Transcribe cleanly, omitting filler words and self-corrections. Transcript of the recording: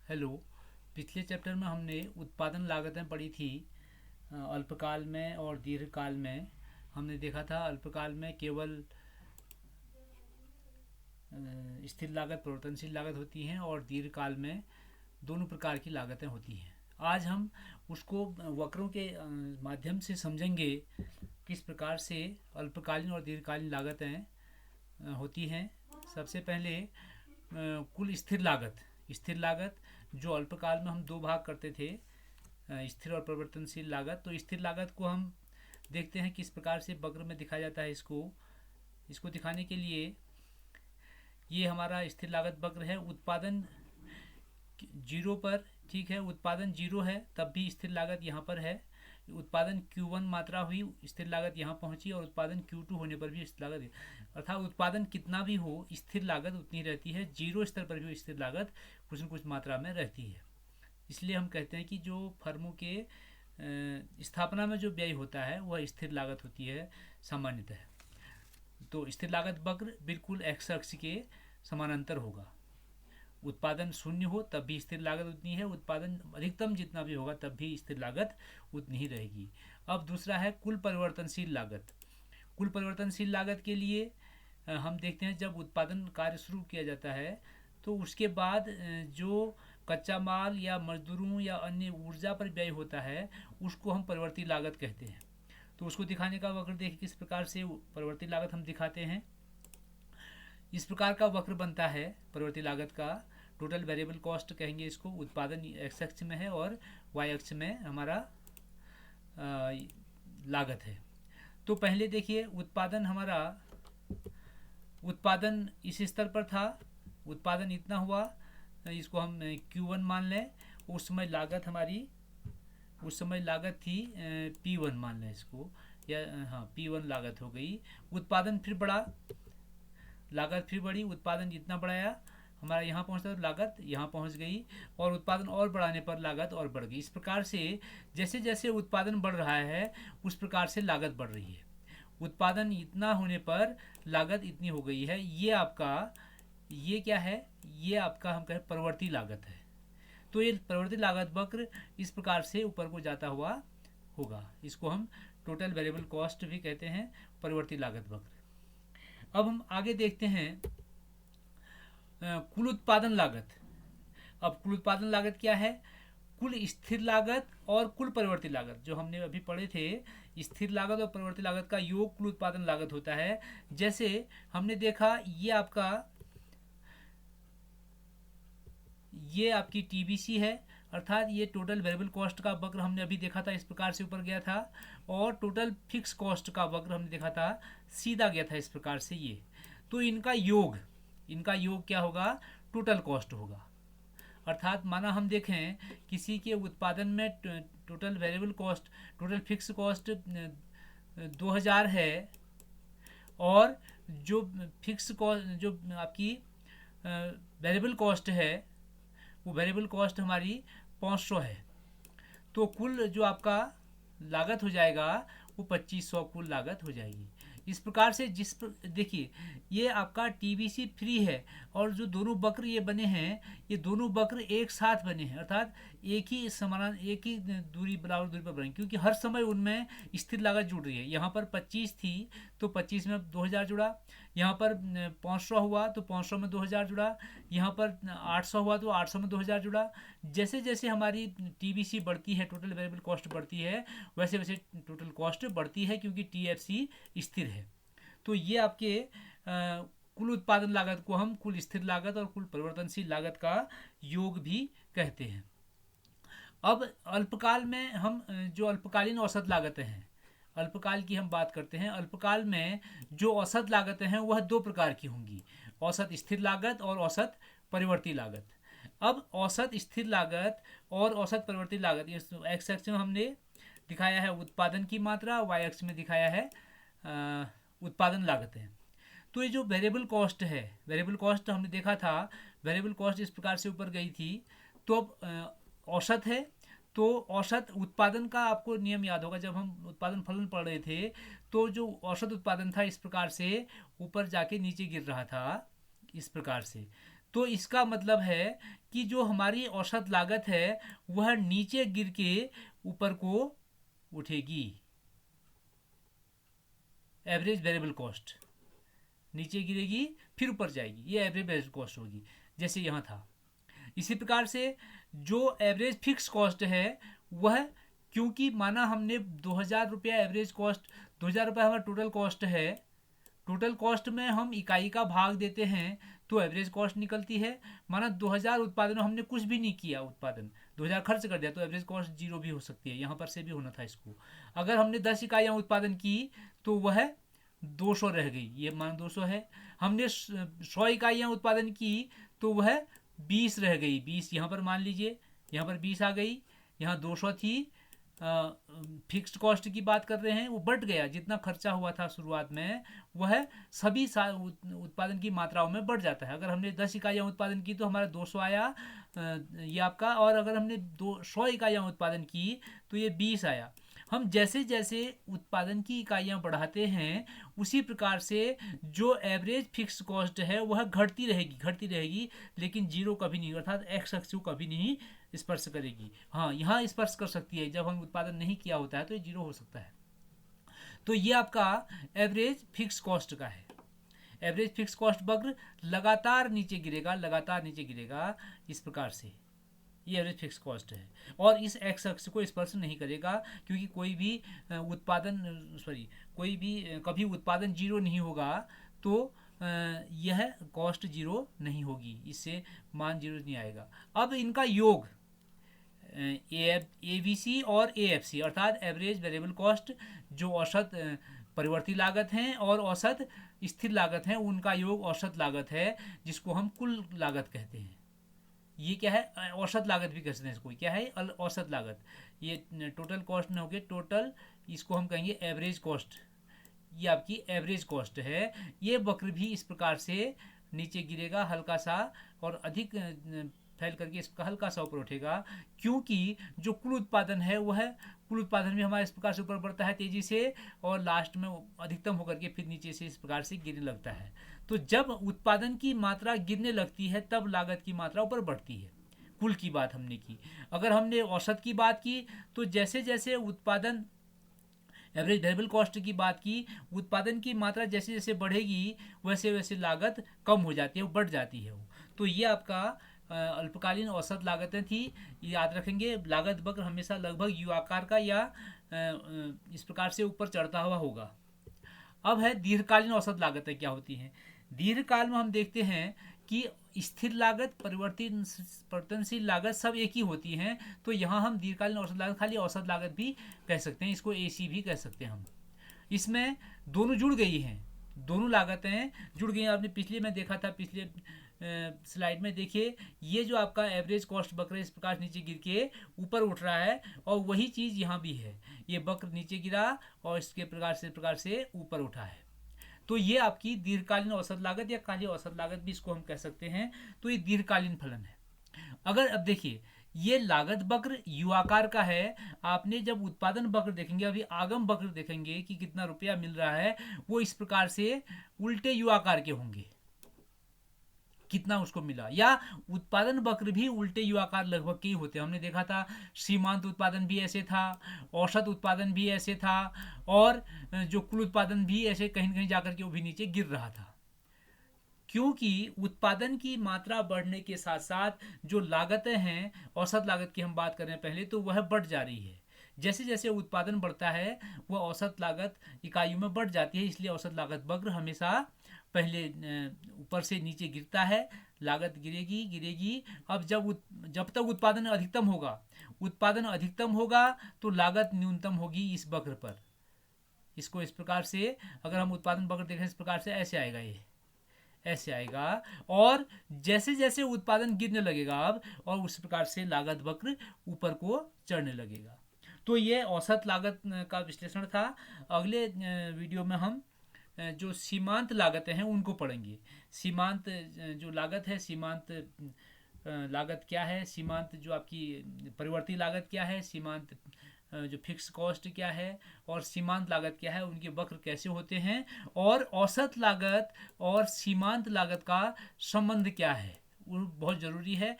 Hello. पिछले chapter में हमने उत्पादन लागतें पढ़ी थी। अल्पकाल में और दीर्घकाल में हमने देखा था अल्पकाल में केवल स्थिर लागत परिवर्तनशील लागत होती हैं और दीर्घकाल में दोनों प्रकार की लागतें होती हैं। आज हम उसको वक्रों के माध्यम से समझेंगे किस प्रकार से अल्पकालीन और दीर्घकालीन लागतें होती हैं। सबसे पहले कुल स्थिर लागत। स्थिर लागत जो अल्पकाल में हम दो भाग करते थे, स्थिर और परिवर्तनशील लागत। तो स्थिर लागत को हम देखते हैं किस प्रकार से वक्र में दिखाया जाता है। इसको दिखाने के लिए ये हमारा स्थिर लागत वक्र है। उत्पादन जीरो पर, ठीक है, उत्पादन जीरो है तब भी स्थिर लागत यहाँ पर है। उत्पादन Q1 मात्रा हुई, स्थिर लागत यहाँ पहुँची, और उत्पादन Q2 होने पर भी स्थिर लागत, अर्थात उत्पादन कितना भी हो स्थिर लागत उतनी रहती है। जीरो स्तर पर भी स्थिर लागत कुछ न कुछ मात्रा में रहती है। इसलिए हम कहते हैं कि जो फर्मों के स्थापना में जो व्यय होता है वह स्थिर लागत होती है सामान्यतः। तो स्थिर लागत वक्र बिल्कुल एक्स अक्ष के समानांतर होगा। उत्पादन शून्य हो तब भी स्थिर लागत उतनी है, उत्पादन अधिकतम जितना भी होगा तब भी स्थिर लागत उतनी ही रहेगी। अब दूसरा है कुल परिवर्तनशील लागत। कुल परिवर्तनशील लागत के लिए हम देखते हैं जब उत्पादन कार्य शुरू किया जाता है तो उसके बाद जो कच्चा माल या मजदूरों या अन्य ऊर्जा पर व्यय होता है उसको हम परिवर्ती लागत कहते हैं। तो उसको दिखाने का वक्र देखिए किस प्रकार से परिवर्ती लागत हम दिखाते हैं। इस प्रकार का वक्र बनता है परिवर्ती लागत का। टोटल वेरिएबल कॉस्ट कहेंगे इसको। उत्पादन एक्स अक्ष में है और वाई अक्ष में हमारा लागत है। तो पहले देखिए उत्पादन इस स्तर पर था, उत्पादन इतना हुआ, इसको हम Q1 मान लें। उस समय लागत थी P1 मान लें इसको, या हाँ P1 लागत हो गई। उत्पादन फिर बढ़ा, लागत फिर बढ़ी, उत्पादन जितना बढ़ाया हमारा यहाँ पहुँचता तो लागत यहाँ पहुँच गई, और उत्पादन और बढ़ाने पर लागत और बढ़ गई। इस प्रकार से जैसे जैसे उत्पादन बढ़ रहा है उस प्रकार से लागत बढ़ रही है। उत्पादन इतना होने पर लागत इतनी हो गई है। ये क्या है? ये आपका हम कहें प्रवर्ती लागत है। तो ये प्रवर्ती लागत वक्र इस प्रकार से ऊपर को जाता हुआ होगा। इसको हम टोटल वेरिएबल कॉस्ट भी कहते हैं, प्रवर्ती लागत वक्र। अब हम आगे देखते हैं कुल उत्पादन लागत। अब कुल उत्पादन लागत क्या है? कुल स्थिर लागत और कुल परिवर्ती लागत जो हमने अभी पढ़े थे, स्थिर लागत और परिवर्ती लागत का योग कुल उत्पादन लागत होता है। जैसे हमने देखा ये आपकी टीबीसी है, अर्थात ये टोटल वेरिएबल कॉस्ट का वक्र हमने अभी देखा था, इस प्रकार से ऊपर गया था। और टोटल फिक्स कॉस्ट का वक्र हमने देखा था, सीधा गया था इस प्रकार से ये। तो इनका योग क्या होगा? टोटल कॉस्ट होगा। अर्थात माना हम देखें किसी के उत्पादन में total variable cost, total fix cost 2000 है, और जो फिक्स कॉस्ट जो आपकी वेरिएबल कॉस्ट है वो वेरिएबल कॉस्ट हमारी 500 है। तो कुल जो आपका लागत हो जाएगा वो 2500 कुल लागत हो जाएगी। इस प्रकार से देखिए ये आपका टीबीसी फ्री है, और जो दोनों वक्र ये बने हैं ये दोनों वक्र एक साथ बने हैं, अर्थात एक ही दूरी बराबर दूरी पर बने, क्योंकि हर समय उनमें स्थिर लागत जुड़ रही है। यहाँ पर 25 थी तो 25 में 2000 जुड़ा, यहाँ पर 500 हुआ तो 500 में 2000 जुड़ा, यहाँ पर 800 हुआ तो 800 में 2000 जुड़ा। जैसे जैसे हमारी टीबीसी बढ़ती है, टोटल वेरिएबल कॉस्ट बढ़ती है, वैसे वैसे टोटल कॉस्ट बढ़ती है, क्योंकि टीएफसी स्थिर है। तो ये आपके कुल उत्पादन लागत को हम कुल स्थिर लागत और कुल परिवर्तनशील लागत का योग भी कहते हैं। अब अल्पकाल में हम जो अल्पकालीन औसत लागतें हैं, अल्पकाल की हम बात करते हैं। अल्पकाल में जो औसत लागतें हैं वह दो प्रकार की होंगी, औसत स्थिर लागत और औसत परिवर्ती लागत। अब औसत स्थिर लागत और औसत परिवर्ती लागत, ये एक्स अक्ष में हमने दिखाया है उत्पादन की मात्रा, वाई अक्ष में दिखाया है उत्पादन लागतें। तो ये जो वेरिएबल कॉस्ट है, वेरिएबल कॉस्ट हमने देखा था, वेरिएबल कॉस्ट इस प्रकार से ऊपर गई थी। तो अब औसत है, तो औसत उत्पादन का आपको नियम याद होगा, जब हम उत्पादन फलन पढ़ रहे थे तो जो औसत उत्पादन था इस प्रकार से ऊपर जाके नीचे गिर रहा था, इस प्रकार से। तो इसका मतलब है कि जो हमारी औसत लागत है वह नीचे गिर के ऊपर को उठेगी। एवरेज वेरिएबल कॉस्ट नीचे गिरेगी फिर ऊपर जाएगी, ये एवरेज वेरिएबल कॉस्ट होगी, जैसे यहाँ था। इसी प्रकार से जो एवरेज फिक्स कॉस्ट है वह, क्योंकि माना हमने 2000 रुपया एवरेज कॉस्ट, 2000 रुपया हमारा टोटल कॉस्ट है, टोटल कॉस्ट में हम इकाई का भाग देते हैं तो एवरेज कॉस्ट निकलती है। माना 2000 उत्पादन हमने कुछ भी नहीं किया, उत्पादन 2000 खर्च कर दिया तो एवरेज कॉस्ट 0 भी हो सकती है, यहाँ पर से भी होना था इसको। अगर हमने 10 इकाइयाँ उत्पादन की तो वह 200 रह गई, ये मान 200 है। हमने 100 इकाइयाँ उत्पादन की तो वह 20 रह गई, 20 यहाँ पर मान लीजिए, यहाँ पर 20 आ गई, यहाँ 200 थी। फिक्स्ड कॉस्ट की बात कर रहे हैं, वो बढ़ गया, जितना खर्चा हुआ था शुरुआत में वह सभी उत्पादन की मात्राओं में बढ़ जाता है। अगर हमने 10 इकाइयाँ उत्पादन की तो हमारा 200 आया, ये आपका, और अगर हमने 100 इकाइयाँ उत्पादन की तो ये 20 आया। हम जैसे जैसे उत्पादन की इकाइयाँ बढ़ाते हैं उसी प्रकार से जो एवरेज फिक्स कॉस्ट है वह घटती रहेगी, लेकिन जीरो कभी नहीं, अर्थात एक्स अक्ष को कभी नहीं स्पर्श करेगी। हाँ, यहाँ स्पर्श कर सकती है, जब हम उत्पादन नहीं किया होता है तो ये जीरो हो सकता है। तो ये आपका एवरेज फिक्स कॉस्ट का है। एवरेज फिक्स कॉस्ट वक्र लगातार नीचे गिरेगा इस प्रकार से, ये एवरेज फिक्स कॉस्ट है, और इस एक्स अक्ष को स्पर्श नहीं करेगा, क्योंकि कोई भी कभी उत्पादन जीरो नहीं होगा तो यह कॉस्ट जीरो नहीं होगी, इससे मान जीरो नहीं आएगा। अब इनका योग एबीसी और एएफसी अर्थात एवरेज वेरिएबल कॉस्ट, जो औसत परिवर्ती लागत हैं और औसत स्थिर लागत हैं, उनका योग औसत लागत है, जिसको हम कुल लागत कहते हैं। ये क्या है, औसत लागत भी कह सकते हैं इसको, क्या है औसत लागत। ये टोटल कॉस्ट में होगी, टोटल इसको हम कहेंगे एवरेज कॉस्ट, ये आपकी एवरेज कॉस्ट है। ये वक्र भी इस प्रकार से नीचे गिरेगा हल्का सा, और अधिक फैल करके इसका हल्का सा ऊपर उठेगा, क्योंकि जो कुल उत्पादन है वह कुल उत्पादन भी हमारा इस प्रकार से ऊपर बढ़ता है तेजी से, और लास्ट में अधिकतम होकर के फिर नीचे से इस प्रकार से गिरने लगता है। तो जब उत्पादन की मात्रा गिरने लगती है तब लागत की मात्रा ऊपर बढ़ती है। कुल की बात हमने की। अगर हमने औसत की बात की तो जैसे जैसे उत्पादन, एवरेज वेरिएबल कॉस्ट की बात की, उत्पादन की मात्रा जैसे जैसे बढ़ेगी वैसे वैसे लागत कम हो जाती है, वो बढ़ जाती है वो। तो ये आपका अल्पकालीन औसत लागतें थी। याद रखेंगे, लागत वक्र हमेशा लगभग यू आकार का या इस प्रकार से ऊपर चढ़ता हुआ होगा। अब है दीर्घकालीन औसत लागतें क्या होती हैं। दीर्घकाल में हम देखते हैं कि स्थिर लागत, परिवर्तनशील लागत सब एक ही होती हैं, तो यहाँ हम दीर्घकालीन औसत लागत खाली औसत लागत भी कह सकते हैं, इसको एसी भी कह सकते हैं हम। इसमें दोनों जुड़ गई हैं, दोनों लागतें जुड़ गई हैं। आपने पिछले में देखा था, पिछले स्लाइड में देखिए, ये जो आपका एवरेज कॉस्ट वक्र इस प्रकार नीचे गिर के ऊपर उठ रहा है, और वही चीज़ यहाँ भी है, ये वक्र नीचे गिरा और इसके प्रकार से ऊपर उठा है। तो ये आपकी दीर्घकालीन औसत लागत या काली औसत लागत भी इसको हम कह सकते हैं। तो ये दीर्घकालीन फलन है। अगर अब देखिए, ये लागत वक्र यू आकार का है, आपने जब उत्पादन वक्र देखेंगे, अभी आगम वक्र देखेंगे कि कितना रुपया मिल रहा है, वो इस प्रकार से उल्टे यू आकार के होंगे, कितना उसको मिला। या उत्पादन वक्र भी उल्टे यू आकार लगभग के ही होते हैं। हमने देखा था सीमांत उत्पादन भी ऐसे था, औसत उत्पादन भी ऐसे था, और जो कुल उत्पादन भी ऐसे कहीं कहीं जाकर के वो भी नीचे गिर रहा था, क्योंकि उत्पादन की मात्रा बढ़ने के साथ साथ जो लागतें हैं, औसत लागत की हम बात कर रहे हैं पहले, तो वह बढ़ जा रही है। जैसे जैसे उत्पादन बढ़ता है वह औसत लागत इकाइयों में बढ़ जाती है, इसलिए औसत लागत वक्र हमेशा पहले ऊपर से नीचे गिरता है, लागत गिरेगी। अब जब तक उत्पादन अधिकतम होगा तो लागत न्यूनतम होगी इस वक्र पर। इसको इस प्रकार से अगर हम उत्पादन वक्र देखें, इस प्रकार से ऐसे आएगा, ये ऐसे आएगा, और जैसे जैसे उत्पादन गिरने लगेगा अब, और उस प्रकार से लागत वक्र ऊपर को चढ़ने लगेगा। तो ये औसत लागत का विश्लेषण था। अगले वीडियो में हम जो सीमांत लागतें हैं उनको पढ़ेंगे। सीमांत जो लागत है, सीमांत लागत क्या है, सीमांत जो आपकी परिवर्ती लागत क्या है, सीमांत जो फिक्स कॉस्ट क्या है, और सीमांत लागत क्या है, उनके वक्र कैसे होते हैं, और औसत लागत और सीमांत लागत का संबंध क्या है, वो बहुत ज़रूरी है।